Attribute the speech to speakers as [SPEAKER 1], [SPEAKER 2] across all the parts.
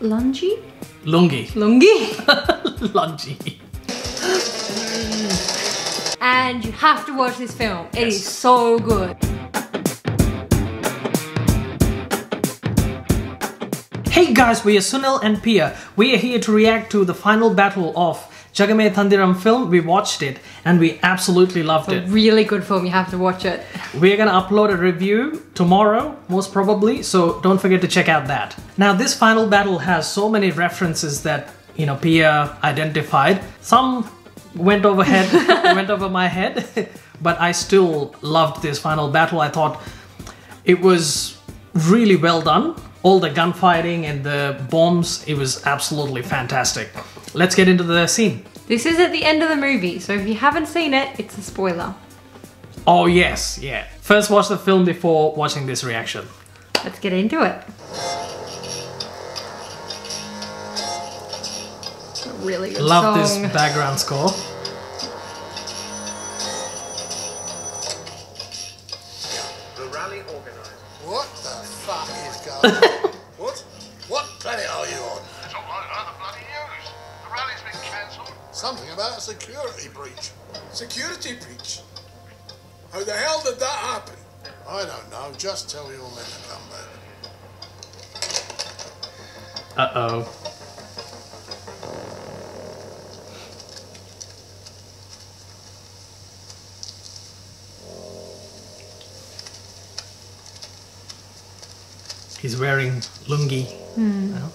[SPEAKER 1] Lungi?
[SPEAKER 2] Lungi.
[SPEAKER 1] Lungi?
[SPEAKER 2] Lungi.
[SPEAKER 1] And you have to watch this film. It is so good.
[SPEAKER 2] Hey guys, we are Sunil and Pia. We are here to react to the final battle of Jagame Thandhiram film. We watched it and we absolutely loved it.
[SPEAKER 1] It's a really good film, you have to watch it.
[SPEAKER 2] We're gonna upload a review tomorrow, most probably, so don't forget to check out that. Now this final battle has so many references that, you know, Pia identified. Some went over my head, but I still loved this final battle. I thought it was really well done. All the gunfighting and the bombs, it was absolutely fantastic. Let's get into the scene.
[SPEAKER 1] This is at the end of the movie, so if you haven't seen it, it's a spoiler.
[SPEAKER 2] Oh yes, yeah. First watch the film before watching this reaction.
[SPEAKER 1] Let's get into it. It's a really good
[SPEAKER 2] Love
[SPEAKER 1] song.
[SPEAKER 2] this background score.
[SPEAKER 3] The rally organizer.
[SPEAKER 4] What the fuck is going on? What planet are you on?
[SPEAKER 3] It's all right, the bloody news. The rally's been cancelled.
[SPEAKER 4] Something about a security breach.
[SPEAKER 5] Security breach? How the hell did that happen?
[SPEAKER 4] I don't know, just tell your men to come back.
[SPEAKER 2] Uh-oh. He's wearing lungi now,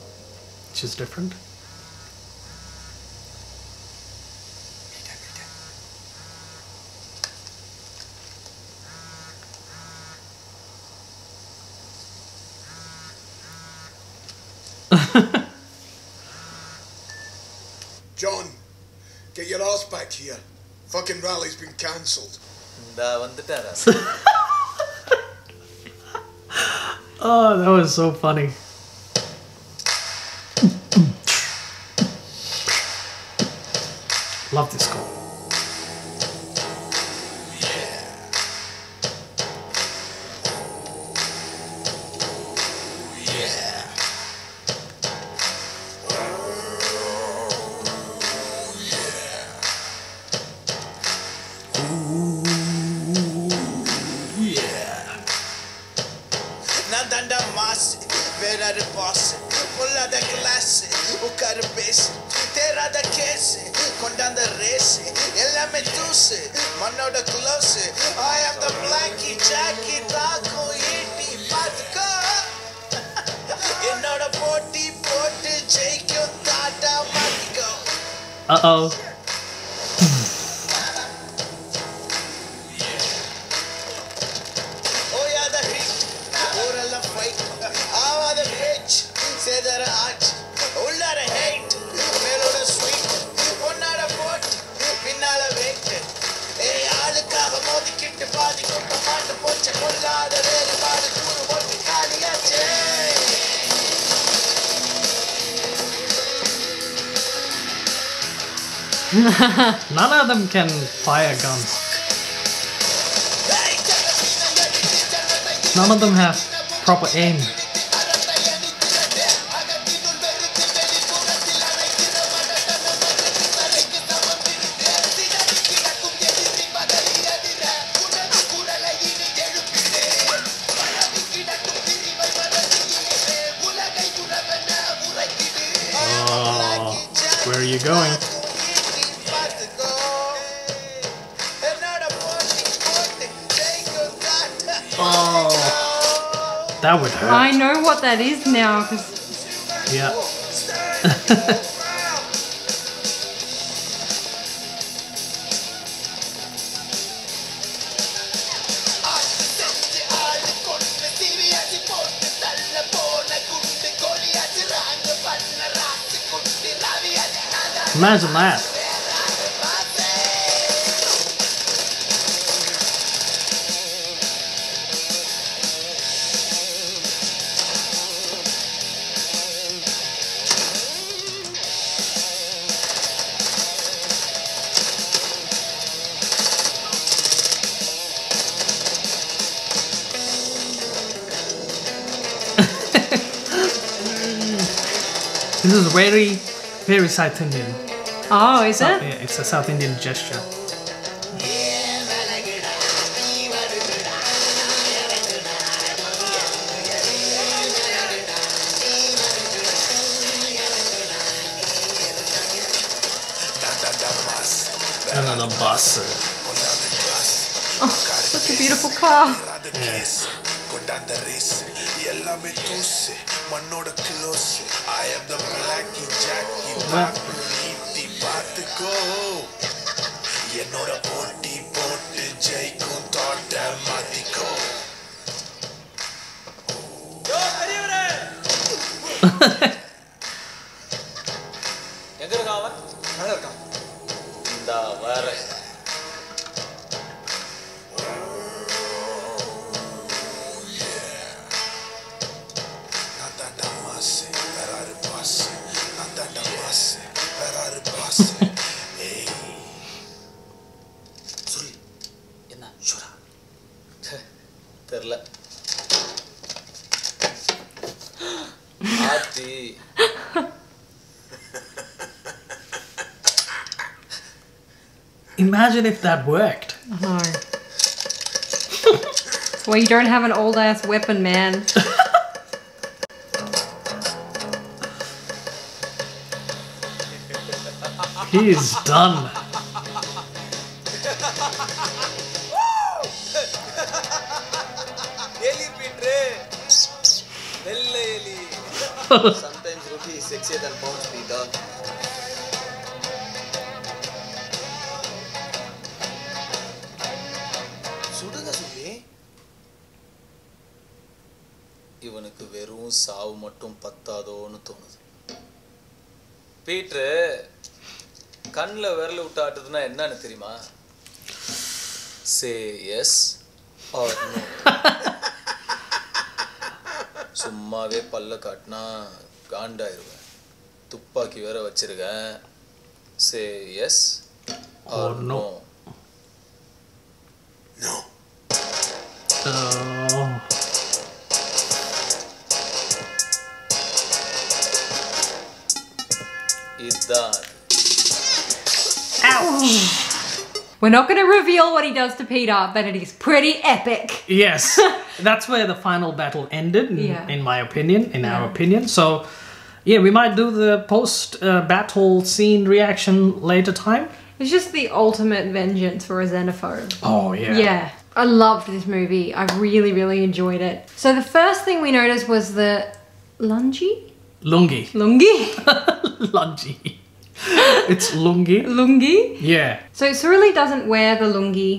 [SPEAKER 2] which is different.
[SPEAKER 5] John, get your ass back here. Fucking rally's been cancelled.
[SPEAKER 2] Oh, that was so funny. Love this score.
[SPEAKER 6] Vera the boss, pulla the class, ukar base, tera the case, condan the race, ella me tuse, mano the close, I am the blanky Jackie Taco Iti Patko. You're not a 40 Jake your tata Matiko.
[SPEAKER 2] Uh-oh. None of them can fire guns. None of them have proper aim. Oh, where are you going? Oh, that would hurt.
[SPEAKER 1] I know what that is now, because...
[SPEAKER 2] Yeah. Imagine that. This is very, very South Indian.
[SPEAKER 1] Oh, is it?
[SPEAKER 2] Yeah, it's a South Indian gesture. Another bus.
[SPEAKER 1] Oh, such a beautiful car.
[SPEAKER 6] I am the Blackie Jackie என்னோட போட்டி போட்டு ஜெயிக்கும் தோட்ட மாத்திக்கோ எங்க இருக்கான் அவன்? மேல இருக்கான். இந்தா வர. தெரியல ஆத்தி
[SPEAKER 2] Imagine if that worked.
[SPEAKER 1] No. Well, you don't have an old ass weapon, man.
[SPEAKER 2] He is done.
[SPEAKER 6] Sometimes rupee is sexier than pounds, Peter. சுடுங்க சுபி. இவனுக்கு வெறும் சாவு மட்டும் பத்தாதோன்னு தோணுது. பீட்டர் கண்ணுல விரல விட்டு ஆட்டுதுன்னா என்னன்னு தெரியுமா? Say yes or no. சும்மாவே பல்ல காட்டினா காண்டாயிருவேன். துப்பாக்கி வேற வச்சிருக்கேன். Say yes or no.
[SPEAKER 5] No.
[SPEAKER 6] இதான்.
[SPEAKER 1] We're not going to reveal what he does to Peter, but it is pretty epic.
[SPEAKER 2] Yes, that's where the final battle ended, in my opinion, in our opinion. So, yeah, we might do the post-battle scene reaction later time.
[SPEAKER 1] It's just the ultimate vengeance for a xenophobe.
[SPEAKER 2] Oh, yeah.
[SPEAKER 1] Yeah. I loved this movie. I really, really enjoyed it. So the first thing we noticed was the lungi?
[SPEAKER 2] Lungi.
[SPEAKER 1] Lungi?
[SPEAKER 2] Lungi. It's lungi.
[SPEAKER 1] Lungi?
[SPEAKER 2] Yeah.
[SPEAKER 1] So Sunil doesn't wear the lungi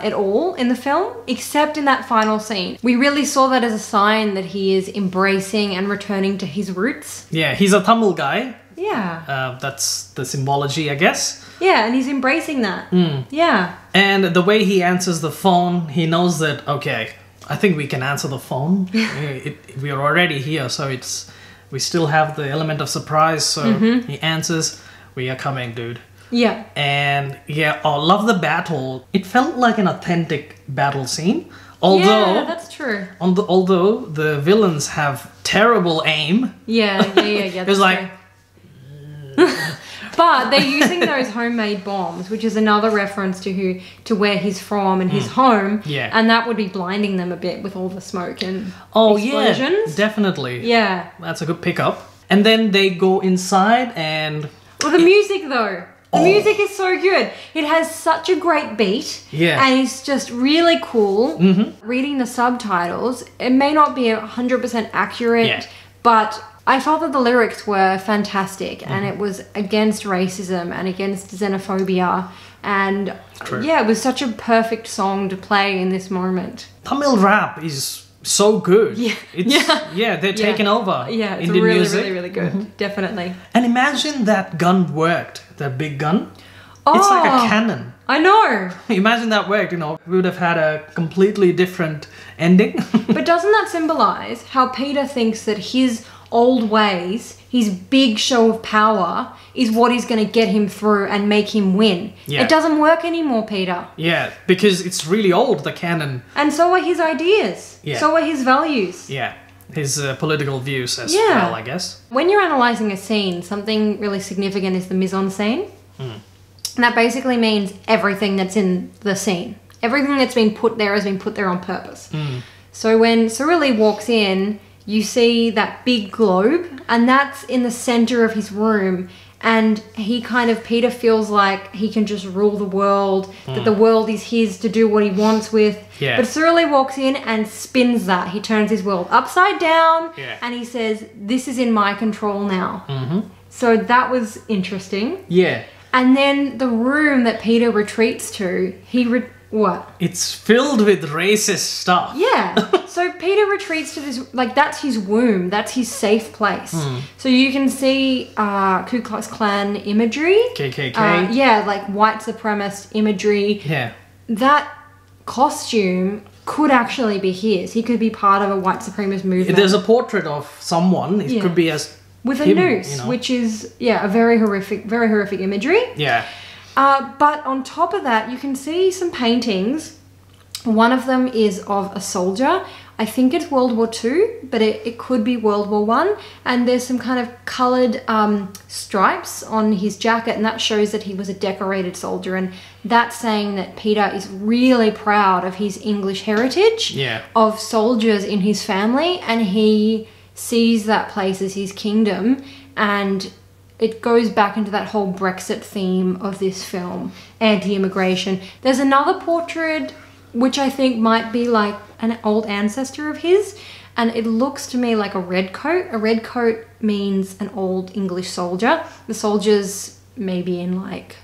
[SPEAKER 1] at all in the film, except in that final scene. We really saw that as a sign that he is embracing and returning to his roots.
[SPEAKER 2] Yeah, he's a Tamil guy.
[SPEAKER 1] Yeah.
[SPEAKER 2] That's the symbology, I guess.
[SPEAKER 1] Yeah, and he's embracing that. Yeah.
[SPEAKER 2] And the way he answers the phone, he knows that, okay, I think we can answer the phone. We are already here, so we still have the element of surprise. So he answers, we are coming, dude.
[SPEAKER 1] Yeah.
[SPEAKER 2] And yeah, I love the battle. It felt like an authentic battle scene. Although,
[SPEAKER 1] yeah, that's true.
[SPEAKER 2] Although the villains have terrible aim.
[SPEAKER 1] Yeah. That's
[SPEAKER 2] It's like...
[SPEAKER 1] But they're using those homemade bombs, which is another reference to where he's from and his home.
[SPEAKER 2] Yeah.
[SPEAKER 1] And that would be blinding them a bit with all the smoke and explosions.
[SPEAKER 2] Yeah, definitely.
[SPEAKER 1] Yeah.
[SPEAKER 2] That's a good pickup. And then they go inside and...
[SPEAKER 1] Well, the music though. The music is so good. It has such a great beat.
[SPEAKER 2] Yeah.
[SPEAKER 1] And it's just really cool. Reading the subtitles, it may not be 100% accurate, but I felt that the lyrics were fantastic and it was against racism and against xenophobia. And yeah, it was such a perfect song to play in this moment.
[SPEAKER 2] Tamil rap is so good. They're taking over.
[SPEAKER 1] Yeah, it's
[SPEAKER 2] Indian
[SPEAKER 1] really,
[SPEAKER 2] music.
[SPEAKER 1] really, really good. Definitely.
[SPEAKER 2] And imagine that gun worked, that big gun. It's like a cannon.
[SPEAKER 1] I know.
[SPEAKER 2] Imagine that worked, we would have had a completely different ending.
[SPEAKER 1] But doesn't that symbolize how Peter thinks that his old ways, his big show of power, is what is going to get him through and make him win?
[SPEAKER 2] Yeah.
[SPEAKER 1] It doesn't work anymore, Peter.
[SPEAKER 2] Yeah, because it's really old, the cannon.
[SPEAKER 1] And so are his ideas.
[SPEAKER 2] Yeah.
[SPEAKER 1] So are his values.
[SPEAKER 2] Yeah. his political views as well, I guess.
[SPEAKER 1] When you're analysing a scene, something really significant is the mise-en-scene. And that basically means everything that's in the scene. Everything that's been put there has been put there on purpose. So when Surili walks in, you see that big globe, and that's in the centre of his room. And he kind of, Peter feels like he can just rule the world, that the world is his to do what he wants with.
[SPEAKER 2] Yeah.
[SPEAKER 1] But Surili walks in and spins that. He turns his world upside down and he says, this is in my control now. So that was interesting.
[SPEAKER 2] Yeah.
[SPEAKER 1] And then the room that Peter retreats to, what?
[SPEAKER 2] It's filled with racist stuff.
[SPEAKER 1] Yeah. So Peter retreats to this, like, that's his womb. That's his safe place. So you can see Ku Klux Klan imagery.
[SPEAKER 2] KKK.
[SPEAKER 1] Yeah, like white supremacist imagery.
[SPEAKER 2] Yeah.
[SPEAKER 1] That costume could actually be his. He could be part of a white supremacist movement.
[SPEAKER 2] There's a portrait of someone. It could be as
[SPEAKER 1] with a
[SPEAKER 2] him,
[SPEAKER 1] noose,
[SPEAKER 2] you know.
[SPEAKER 1] which is, a very horrific imagery.
[SPEAKER 2] Yeah.
[SPEAKER 1] But on top of that, you can see some paintings. One of them is of a soldier. I think it's World War II, but it could be World War I. And there's some kind of coloured stripes on his jacket, and that shows that he was a decorated soldier. And that's saying that Peter is really proud of his English heritage, of soldiers in his family, and he sees that place as his kingdom. And it goes back into that whole Brexit theme of this film, anti-immigration. There's another portrait which I think might be like an old ancestor of his, and it looks to me like a red coat. A red coat means an old English soldier. The soldiers, maybe in like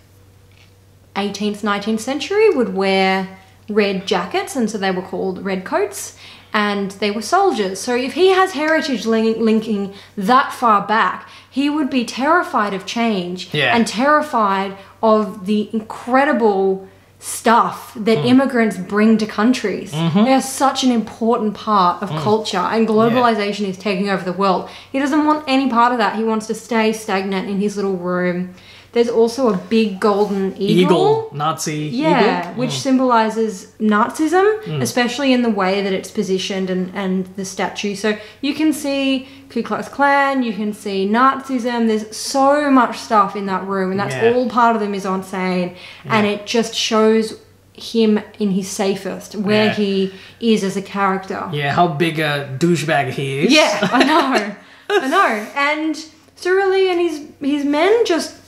[SPEAKER 1] 18th, 19th century, would wear red jackets, and so they were called red coats. And they were soldiers. So if he has heritage linking that far back, he would be terrified of change and terrified of the incredible stuff that immigrants bring to countries. They are such an important part of culture, and globalization is taking over the world. He doesn't want any part of that. He wants to stay stagnant in his little room. There's also a big golden eagle.
[SPEAKER 2] Nazi eagle.
[SPEAKER 1] Which symbolizes Nazism, especially in the way that it's positioned and the statue. So you can see Ku Klux Klan, you can see Nazism. There's so much stuff in that room, and that's all part of the mise-en-scene. And it just shows him in his safest, where he is as a character.
[SPEAKER 2] Yeah, how big a douchebag he is.
[SPEAKER 1] Yeah, I know. I know. And Surili and his men just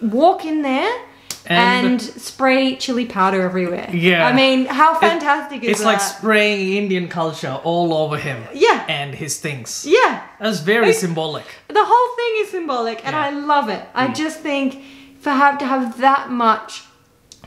[SPEAKER 1] walk in there and spray chili powder everywhere. Yeah. I mean, how fantastic is that?
[SPEAKER 2] It's like spraying Indian culture all over him.
[SPEAKER 1] Yeah.
[SPEAKER 2] And his things.
[SPEAKER 1] Yeah.
[SPEAKER 2] That's very symbolic.
[SPEAKER 1] The whole thing is symbolic, and I love it. I just think to have that much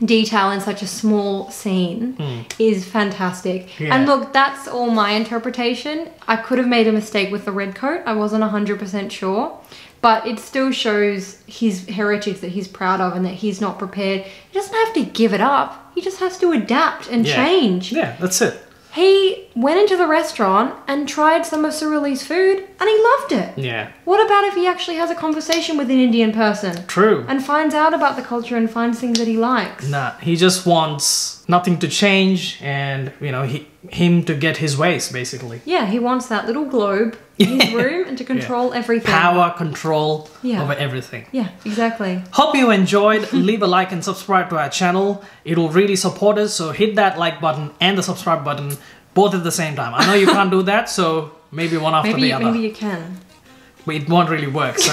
[SPEAKER 1] detail in such a small scene is fantastic. Yeah. And look, that's all my interpretation. I could have made a mistake with the red coat. I wasn't 100% sure. But it still shows his heritage that he's proud of, and that he's not prepared. He doesn't have to give it up. He just has to adapt and change.
[SPEAKER 2] Yeah, that's it.
[SPEAKER 1] He went into the restaurant and tried some of Surili's food, and he loved it.
[SPEAKER 2] Yeah.
[SPEAKER 1] What about if he actually has a conversation with an Indian person?
[SPEAKER 2] True.
[SPEAKER 1] And finds out about the culture and finds things that he likes?
[SPEAKER 2] Nah, he just wants nothing to change, and, you know, him to get his ways, basically.
[SPEAKER 1] Yeah, he wants that little globe in his room and to control everything.
[SPEAKER 2] Power, control over everything.
[SPEAKER 1] Yeah, exactly.
[SPEAKER 2] Hope you enjoyed. Leave a like and subscribe to our channel. It'll really support us, so hit that like button and the subscribe button both at the same time. I know you can't do that, so maybe one after the other.
[SPEAKER 1] Maybe you can.
[SPEAKER 2] But it won't really work, so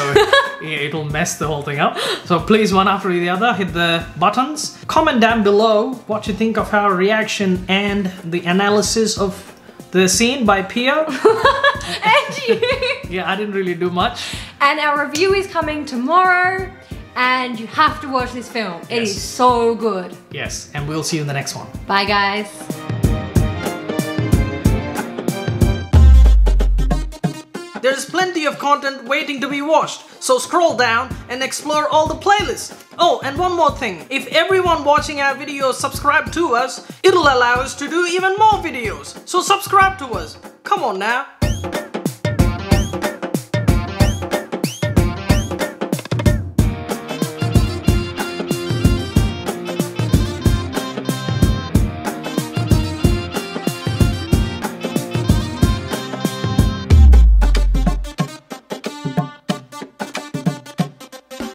[SPEAKER 2] it'll mess the whole thing up. So please, one after the other, hit the buttons. Comment down below what you think of our reaction and the analysis of the scene by Pia.
[SPEAKER 1] And you.
[SPEAKER 2] Yeah, I didn't really do much.
[SPEAKER 1] And our review is coming tomorrow, and you have to watch this film. It is so good.
[SPEAKER 2] Yes, and we'll see you in the next one.
[SPEAKER 1] Bye, guys.
[SPEAKER 2] There's plenty of content waiting to be watched, so scroll down and explore all the playlists. Oh, and one more thing, if everyone watching our videos subscribe to us, it'll allow us to do even more videos, so subscribe to us. Come on now.